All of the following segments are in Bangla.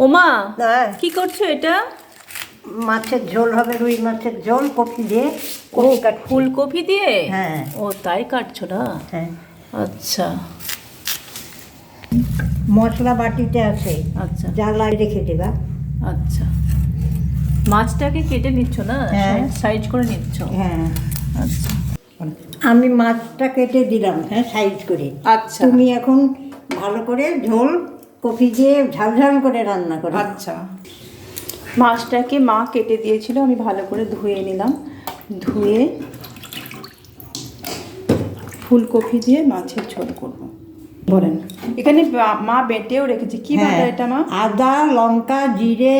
ওমা, হ্যাঁ, কি করছো এটা? মাছের ঝোল হবে, রুই মাছের ঝোল কপি দিয়ে। ও, কপি কাটছি। ফুলকপি দিয়ে? হ্যাঁ। ও, তাই কাটছো না? হ্যাঁ, আচ্ছা মশলা বাটিতে আছে, আচ্ছা জ্বালাই রেখে দেবা। আচ্ছা, মাছটাকে কেটে নিচ্ছ না? হ্যাঁ। সাইজ করে নিচ্ছ? হ্যাঁ, আচ্ছা আমি মাছটা কেটে দিলাম, হ্যাঁ, সাইজ করে। আচ্ছা তুমি এখন ভালো করে ঝোল কপি দিয়ে ঝাল ঝাল করে রান্না করো। আচ্ছা, মাছটাকে মা কেটে দিয়েছিল, আমি ভালো করে ধুয়ে নিলাম। ধুয়ে ফুলকপি দিয়ে মাছের ঝোল করব। বলেন, এখানে মা বেটেও রেখেছে। কি বাটা হ্যাঁ, এটা মা? আদা, লঙ্কা, জিরে,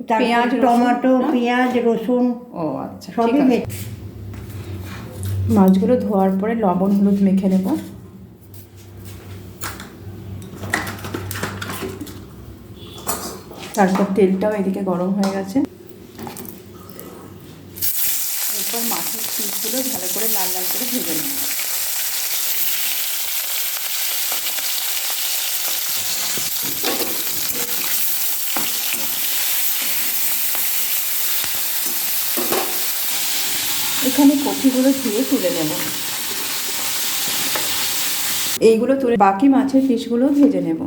পেঁয়াজ, পেঁয়াজ, রসুন, টমেটো, না? পেঁয়াজ, রসুন ও আচ্ছা, সবই ঠিক আছে। বেটে। মাছগুলো ধোয়ার পরে লবণ হলুদ মেখে নেব। তারপর তেলটাও এদিকে গরম হয়ে গেছে। এরপর মাছের পিসগুলো ভালো করে লাল লাল করে ভেজে নেব। এখানে কপিগুলো ধুয়ে তুলে নেব। এইগুলো তুলে বাকি মাছের পিসগুলো ভেজে নেব।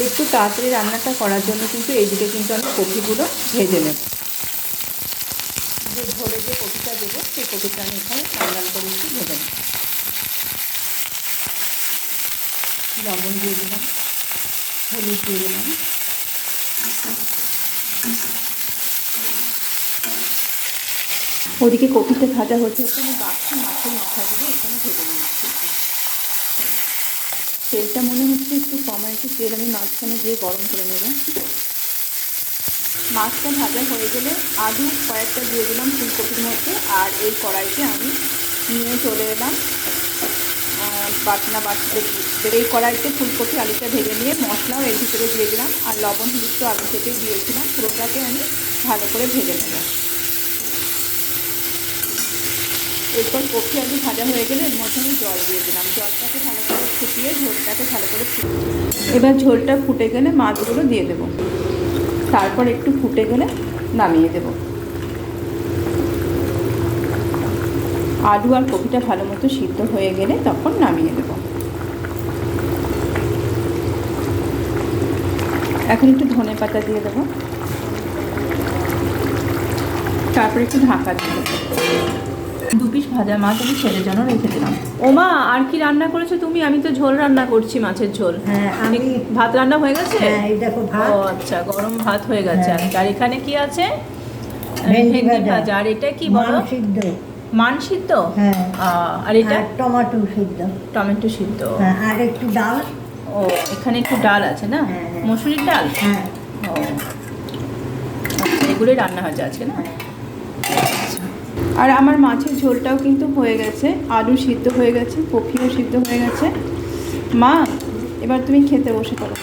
একটু তাড়াতাড়ি রান্নাটা করার জন্য কিন্তু এইদিকে কিন্তু আমি কপিগুলো ভেজে নেব। যে ঝোলে যে কপিটা দেবো সেই কপিটা আমি এখানে লাল করে একটু ভেজে নেব। লবণ দিয়ে দিলাম, হলুদ দিয়ে দিলাম। ওদিকে কপিটা ভাজা হতে হতে আমি বাকি মাছের মাথাগুলো এখানে ভেজে নিচ্ছি। তেলটা মনে হচ্ছে একটু কমা, একটু তেল আমি মাঝখানে দিয়ে গরম করে নেব। মাছটা ভাজা হয়ে গেলে আলু কয়েকটা দিয়ে দিলাম ফুলকপির মধ্যে, আর এই কড়াইতে আমি নিয়ে চলে এলাম বাটতে। এই কড়াইতে ফুলকপি আলুটা ভেজে নিয়ে মশলাও এর ভিতরে দিয়ে দিলাম, আর লবণ হলুদ তো আলু থেকে দিয়েছিলাম, পুরোটাকে আমি ভালো করে ভেজে নেব। এরপর কপি আলু ভাজা হয়ে গেলে এর মধ্যে আমি জল দিয়ে দিলাম। জলটাকে ভালো করে ফুটিয়ে ঝোলটাকে ভালো করে এবার ঝোলটা ফুটে গেলে মাছগুলো দিয়ে দেবো। তারপর একটু ফুটে গেলে নামিয়ে দেব। আলু আর কপিটা ভালো মতো সিদ্ধ হয়ে গেলে তখন নামিয়ে দেব। এখন একটু ধনে পাতা দিয়ে দেবো, তারপর একটু ঢাকা দিয়ে দেবো। 2 পিস ভাজা মাছ আমি ছেলের জন্য রেখে দিলাম। ওমা, আর কি রান্না করেছো তুমি? আমি তো ঝোল রান্না করছি, মাছের ঝোল। হ্যাঁ, আমি ভাত রান্না হয়ে গেছে? হ্যাঁ, এই দেখো ভাত। ও আচ্ছা, গরম ভাত হয়ে গেছে। হ্যাঁ। আর এখানে কি আছে? ভেন্ডি ভেন্ডি ভাজা। ভাজা। আর এটা কি বলো? মান সিদ্ধ। মান সিদ্ধ? হ্যাঁ। আর এটা? আর টমেটো সিদ্ধ। টমেটো সিদ্ধ। হ্যাঁ, আর একটু ডাল। ও, এখানে একটু ডাল আছে না? হ্যাঁ, হ্যাঁ। মসুরির ডাল? হ্যাঁ। ও আচ্ছা, এগুলোই রান্না হয়েছে আজকে না? আর আমার মাছের ঝোলটাও কিন্তু হয়ে গেছে, আলু সিদ্ধ হয়ে গেছে, কপিও সিদ্ধ হয়ে গেছে। মা, এবার তুমি খেতে বসে পড়ো।